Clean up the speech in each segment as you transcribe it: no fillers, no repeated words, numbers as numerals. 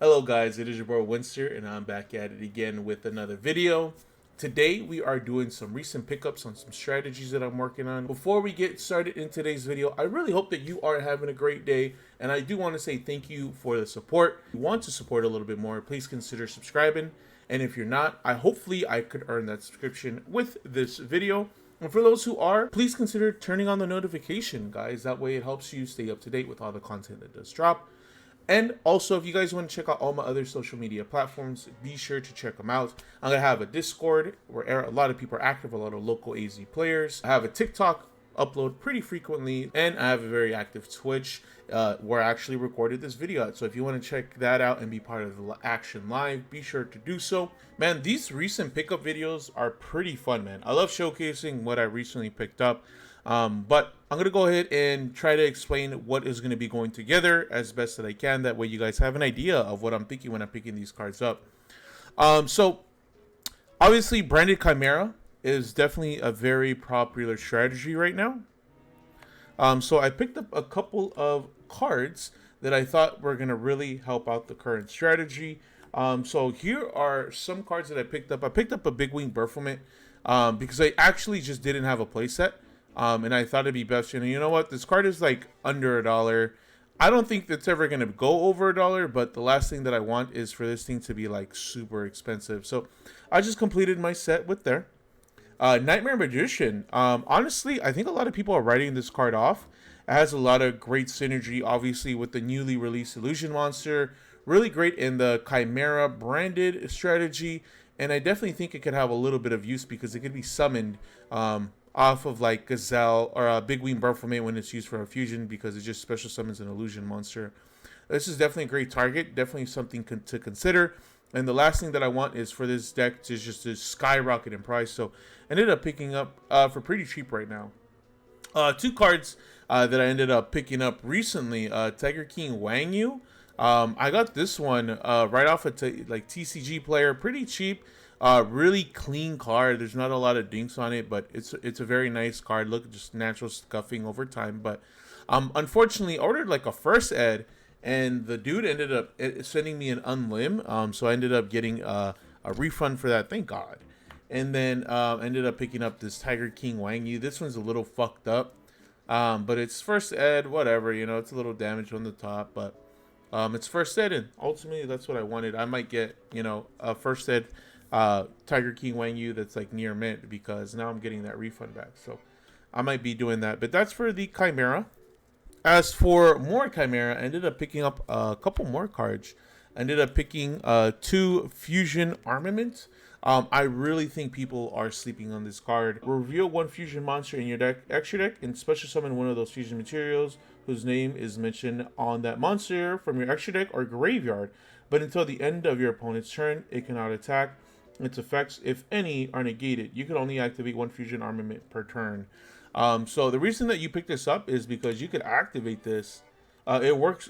Hello guys, it is your boy Winster and I'm back at it again with another video. Today we are doing some recent pickups on some strategies that I'm working on. Before we get started in today's video, I really hope that you are having a great day, and I do want to say thank you for the support. If you want to support a little bit more, please consider subscribing, and if you're not, hopefully I could earn that subscription with this video. And for those who are, please consider turning on the notification, guys. That way it helps you stay up to date with all the content that does drop. And also, if you guys want to check out all my other social media platforms, be sure to check them out. I'm going to have a Discord where a lot of people are active, a lot of local AZ players. I have a TikTok upload pretty frequently, and I have a very active Twitch where I actually recorded this video at. So if you want to check that out and be part of the action live, be sure to do so. Man, these recent pickup videos are pretty fun, man. I love showcasing what I recently picked up. But I'm going to go ahead and try to explain what is going to be going together as best that I can. That way you guys have an idea of what I'm thinking when I'm picking these cards up. So obviously branded Chimera is definitely a very popular strategy right now. So I picked up a couple of cards that I thought were going to really help out the current strategy. So here are some cards that I picked up. I picked up a Big Wing Berfelment because I actually just didn't have a playset. And I thought it'd be best, you know what? This card is like under $1. I don't think it's ever going to go over $1, but the last thing that I want is for this thing to be like super expensive. So I just completed my set with there. Nightmare Magician. Honestly, I think a lot of people are writing this card off. It has a lot of great synergy, obviously, with the newly released Illusion Monster. Really great in the Chimera branded strategy. And I definitely think it could have a little bit of use because it could be summoned off of like Gazelle or a Big Wing Berfelment when it's used for a fusion because it just special summons an Illusion Monster. This is definitely a great target, definitely something to consider. And the last thing that I want is for this deck to just to skyrocket in price. So I ended up picking up for pretty cheap right now. Two cards that I ended up picking up recently. Tiger King Wang Yu. I got this one right off of like TCG Player, pretty cheap. Really clean card. There's not a lot of dinks on it, but it's a very nice card. Look, just natural scuffing over time. But unfortunately, I ordered like a first ed, and the dude ended up sending me an unlim. So I ended up getting a refund for that. Thank God. And then ended up picking up this Tiger King Wang Yu. This one's a little fucked up, but it's first ed. Whatever, it's a little damaged on the top, but it's first ed, and ultimately that's what I wanted. I might get a first ed Tiger King Wang Yu that's like near mint because now I'm getting that refund back. So I might be doing that. But that's for the Chimera. As for more Chimera, I ended up picking up a couple more cards. I ended up picking 2 Fusion Armament. I really think people are sleeping on this card. Reveal 1 Fusion monster in your deck, extra deck, and special summon one of those fusion materials whose name is mentioned on that monster from your extra deck or graveyard. But until the end of your opponent's turn, it cannot attack. Its effects, if any, are negated. You can only activate 1 Fusion Armament per turn. So the reason that you pick this up is because you could activate this. It works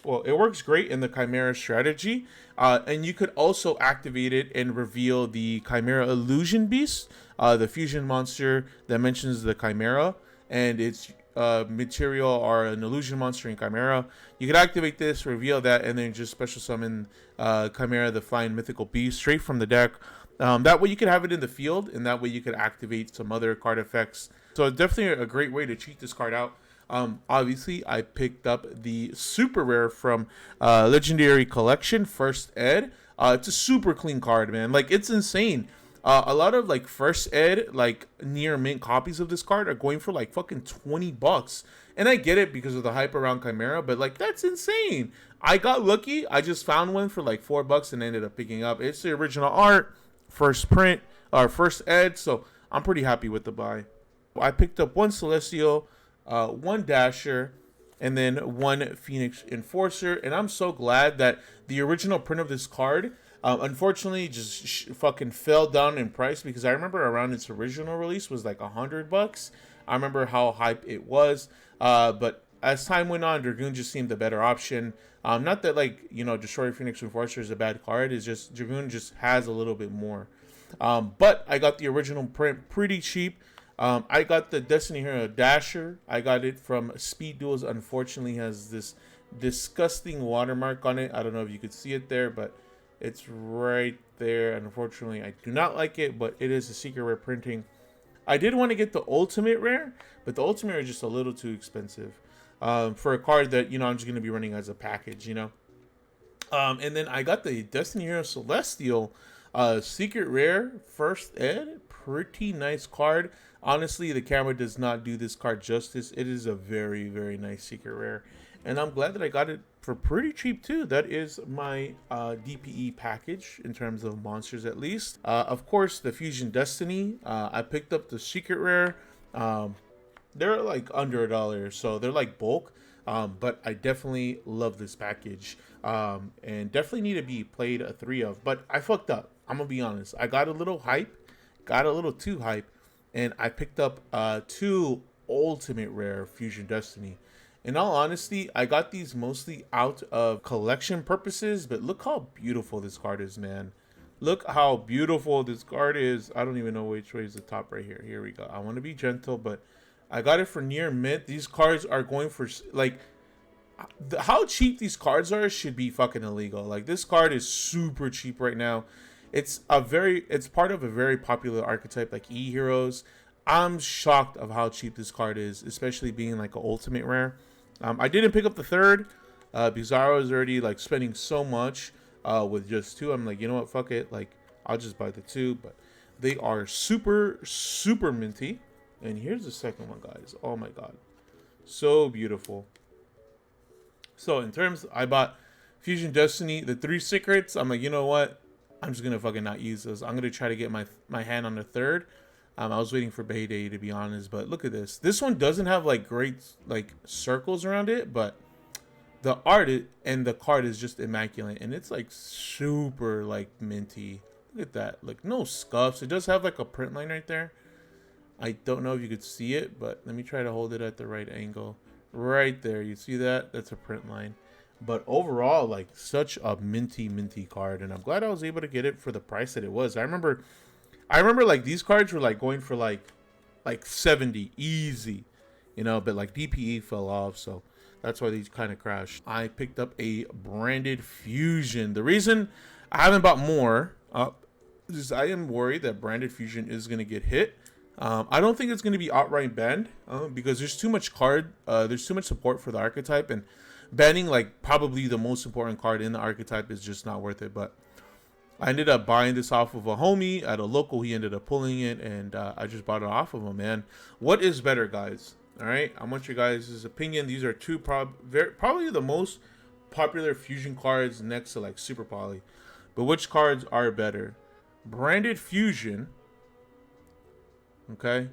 great in the Chimera strategy, and you could also activate it and reveal the Chimera Illusion Beast, the fusion monster that mentions the Chimera, and its material are an illusion monster in Chimera. You could activate this, reveal that, and then just special summon Chimera, the Flying Mythical Beast, straight from the deck. That way you could have it in the field, and that way you could activate some other card effects. So it's definitely a great way to cheat this card out. Obviously, I picked up the super rare from Legendary Collection, First Ed. It's a super clean card, man. Like, it's insane. A lot of like First Ed, like near mint copies of this card are going for like fucking $20. And I get it because of the hype around Chimera, but like that's insane. I got lucky. I just found one for like $4 and ended up picking up. It's the original art, first print, or first ed, so I'm pretty happy with the buy. I picked up 1 Celestial, 1 Dasher, and then 1 Phoenix Enforcer, and I'm so glad that the original print of this card unfortunately just fucking fell down in price because I remember around its original release was like $100. I remember how hype it was, but as time went on, Dragoon just seemed the better option. Not that like Destroyer Phoenix Enforcer is a bad card. It's just Dragoon just has a little bit more. But I got the original print pretty cheap. I got the Destiny Hero Dasher. I got it from Speed Duels. Unfortunately, has this disgusting watermark on it. I don't know if you could see it there, but it's right there. And unfortunately, I do not like it, but it is a secret rare printing. I did want to get the ultimate rare, but the ultimate rare is just a little too expensive for a card that, you know, I'm just going to be running as a package, you know. And then I got the Destiny Hero Celestial secret rare first ed. Pretty nice card. Honestly, the camera does not do this card justice. It is a very, very nice secret rare. And I'm glad that I got it for pretty cheap too. That is my DPE package in terms of monsters at least. Of course, the Fusion Destiny. I picked up the secret rare. They're like under $1, so they're like bulk. But I definitely love this package. And definitely need to be played a 3 of. But I fucked up. I'm gonna be honest. I got a little hype. Got a little too hype. And I picked up 2 ultimate rare Fusion Destiny. In all honesty, I got these mostly out of collection purposes, but look how beautiful this card is, man. Look how beautiful this card is. I don't even know which way is the top right here. Here we go. I want to be gentle, but I got it for near mint. These cards are going for, like, how cheap these cards are should be fucking illegal. Like, this card is super cheap right now. It's part of a very popular archetype like E-Heroes. I'm shocked of how cheap this card is, especially being like an ultimate rare. I didn't pick up the third because I was already like spending so much with just 2. I'm like, you know what, fuck it. Like, I'll just buy the 2. But they are super, super minty. And here's the second one, guys. Oh my god, so beautiful. So in terms, I bought Fusion Destiny, the 3 secrets. I'm like, you know what? I'm just gonna fucking not use those. I'm gonna try to get my hand on the third. I was waiting for Payday to be honest, but look at this. This one doesn't have like great like circles around it, but the art and the card is just immaculate, and it's like super like minty. Look at that. Like no scuffs. It does have like a print line right there. I don't know if you could see it, but let me try to hold it at the right angle. Right there. You see that? That's a print line. But overall, like such a minty card, and I'm glad I was able to get it for the price that it was. I remember like these cards were like going for like 70 easy, you know, but like DPE fell off, so that's why these kind of crashed. I picked up a branded Fusion. The reason I haven't bought more is I am worried that branded Fusion is going to get hit. I don't think it's going to be outright banned because there's too much there's too much support for the archetype, and banning like probably the most important card in the archetype is just not worth it. But I ended up buying this off of a homie at a local. He ended up pulling it, and I just bought it off of him, man. What is better, guys? All right, I want your guys' opinion. These are two probably the most popular fusion cards next to like Super Poly. But which cards are better? Branded Fusion. Okay.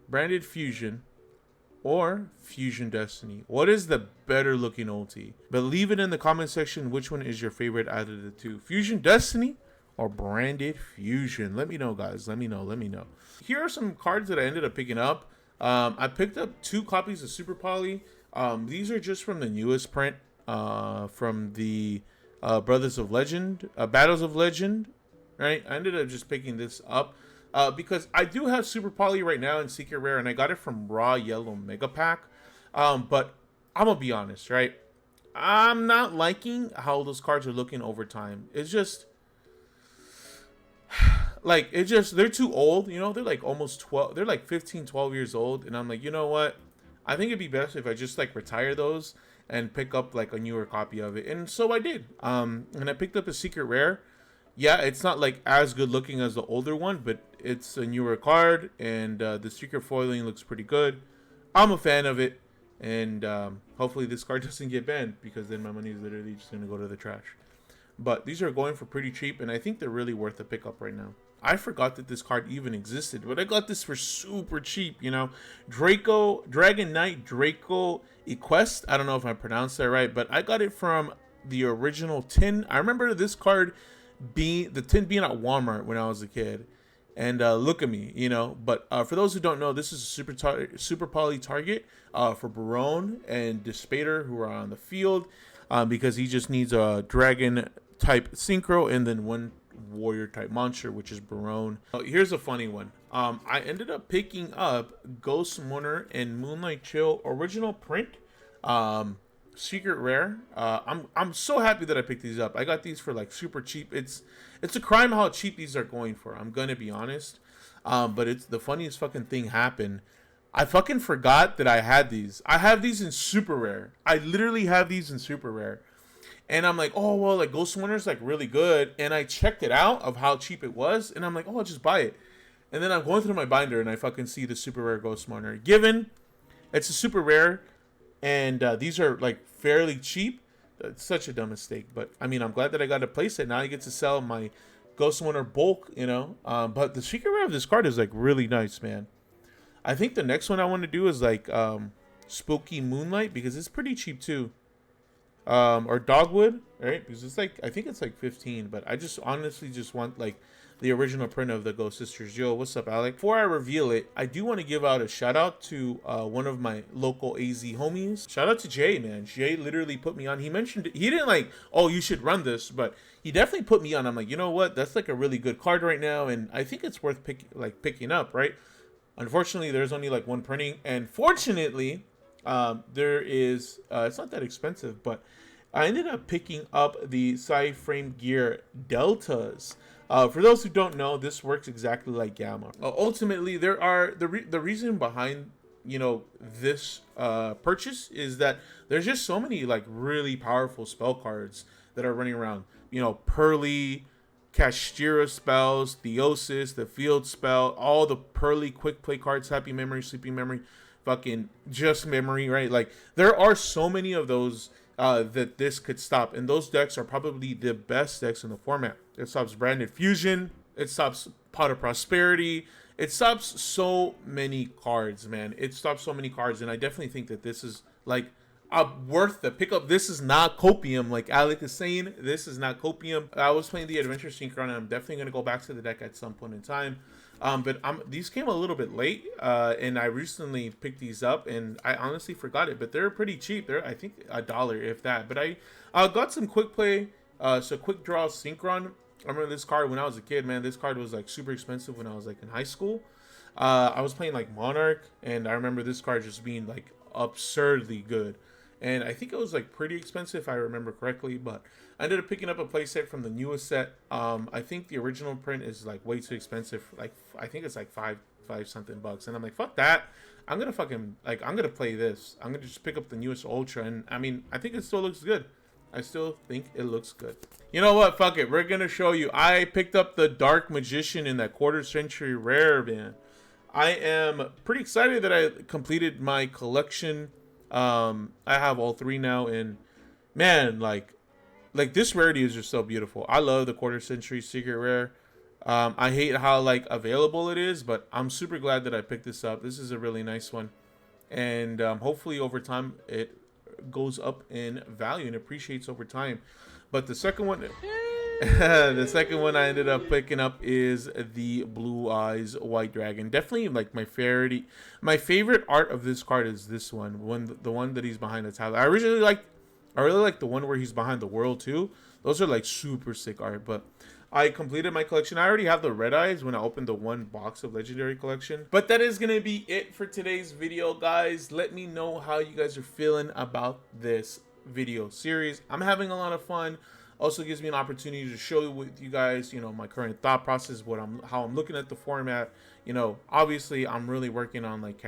Branded Fusion or Fusion Destiny. What is the better looking ulti? But leave it in the comment section which one is your favorite out of the two. Fusion Destiny or Branded Fusion? Let me know, guys. Let me know. Here are some cards that I ended up picking up. I picked up 2 copies of Super Poly. These are just from the newest print from the Brothers of Legend, Battles of Legend, right? I ended up just picking this up because I do have Super Poly right now in Secret Rare, and I got it from Raw Yellow Mega Pack. But I'm gonna be honest, right? I'm not liking how those cards are looking over time. It's just like they're too old, you know. They're like almost 12. They're like 15, 12 years old, and I'm like, you know what? I think it'd be best if I just like retire those and pick up like a newer copy of it. And so I did. And I picked up a Secret Rare. Yeah, it's not like as good looking as the older one, but it's a newer card, and the secret foiling looks pretty good. I'm a fan of it, and hopefully this card doesn't get banned, because then my money is literally just gonna go to the trash. But these are going for pretty cheap, and I think they're really worth a pickup right now. I forgot that this card even existed, but I got this for super cheap, you know. Dragon Knight Draco Equest. I don't know if I pronounced that right, but I got it from the original tin. I remember this card being at Walmart when I was a kid. And look at me, you know. But for those who don't know, this is a Super Poly target for Barone and Despater, who are on the field, because he just needs a dragon type synchro and then one warrior type monster, which is Barone. Here's a funny one. I ended up picking up Ghost Mourner and Moonlight Chill original print. secret rare. I'm so happy that I picked these up. I got these for like super cheap. It's a crime how cheap these are going for. I'm gonna be honest. But it's the funniest fucking thing happened. I fucking forgot that I had these. I have these in super rare. I literally have these in super rare. And I'm like, oh well, like Ghost Winter's like really good. And I checked it out of how cheap it was, and I'm like, oh, I'll just buy it. And then I'm going through my binder and I fucking see the super rare Ghost Winter. Given it's a super rare, and these are like fairly cheap. It's such a dumb mistake, but I mean, I'm glad that I got to place it. Now I get to sell my Ghost Winter bulk, you know. But the secret rare of this card is like really nice, man. I think the next one I want to do is like Spooky Moonlight, because it's pretty cheap too. Or Dogwood, right? Because it's like, I think it's like 15, but I just honestly just want like the original print of the Ghost Sisters. Yo, what's up, Alec? Before I reveal it, I do want to give out a shout out to one of my local AZ homies. Shout out to Jay, man. Jay literally put me on. He mentioned it. He didn't like, oh, you should run this, but he definitely put me on. I'm like, you know what? That's like a really good card right now, and I think it's worth picking up, right? Unfortunately, there's only like one printing, and fortunately, there is. It's not that expensive, but I ended up picking up the Sci-Frame Gear Deltas. For those who don't know, this works exactly like Gamma. Ultimately, there are the reason behind, you know, this purchase is that there's just so many like really powerful spell cards that are running around. You know, Pearly, Kashira spells, Theosis, the Field spell, all the Pearly quick play cards, Happy Memory, Sleeping Memory, fucking Just Memory, right? Like there are so many of those that this could stop, and those decks are probably the best decks in the format. It stops Branded Fusion, it stops Pot of Prosperity, it stops so many cards, man. It stops so many cards, and I definitely think that this is like worth the pickup. This is not copium, like Alec is saying. This is not copium. I was playing the Adventure Synchron, and I'm definitely going to go back to the deck at some point in time. But these came a little bit late, and I recently picked these up, and I honestly forgot it. But they're pretty cheap. They're, I think, $1, if that. But I got some quick play, so quick draw Synchron. I remember this card when I was a kid, man. This card was like super expensive when I was like in high school. I was playing like Monarch, and I remember this card just being like absurdly good. And I think it was like pretty expensive if I remember correctly, but I ended up picking up a playset from the newest set. I think the original print is like way too expensive. Like I think it's like five something bucks, and I'm like, fuck that. I'm gonna fucking like I'm gonna play this. I'm gonna just pick up the newest Ultra, and I mean I think it still looks good. I still think it looks good. You know what? Fuck it. We're gonna show you. I picked up the Dark Magician in that quarter century rare, man. I am pretty excited that I completed my collection. I have all three now, and man, like this rarity is just so beautiful. I love the quarter century secret rare. I hate how like available it is, but I'm super glad that I picked this up. This is a really nice one, and hopefully over time it goes up in value and appreciates over time. But the second one the second one I ended up picking up is the Blue Eyes White Dragon. Definitely like my favorite art of this card is this one, the one that he's behind the tablet. I really like the one where he's behind the world too. Those are like super sick art. But I completed my collection. I already have the Red Eyes when I opened the one box of Legendary Collection. But that is gonna be it for today's video, guys. Let me know how you guys are feeling about this video series. I'm having a lot of fun. Also gives me an opportunity to show with you guys, you know, my current thought process, how I'm looking at the format. You know, obviously I'm really working on like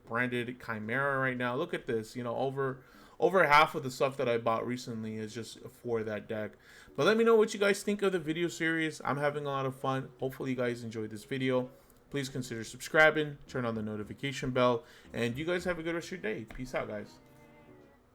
branded Chimera right now. Look at this, you know, over half of the stuff that I bought recently is just for that deck. But let me know what you guys think of the video series. I'm having a lot of fun. Hopefully you guys enjoyed this video. Please consider subscribing, turn on the notification bell, and you guys have a good rest of your day. Peace out, guys.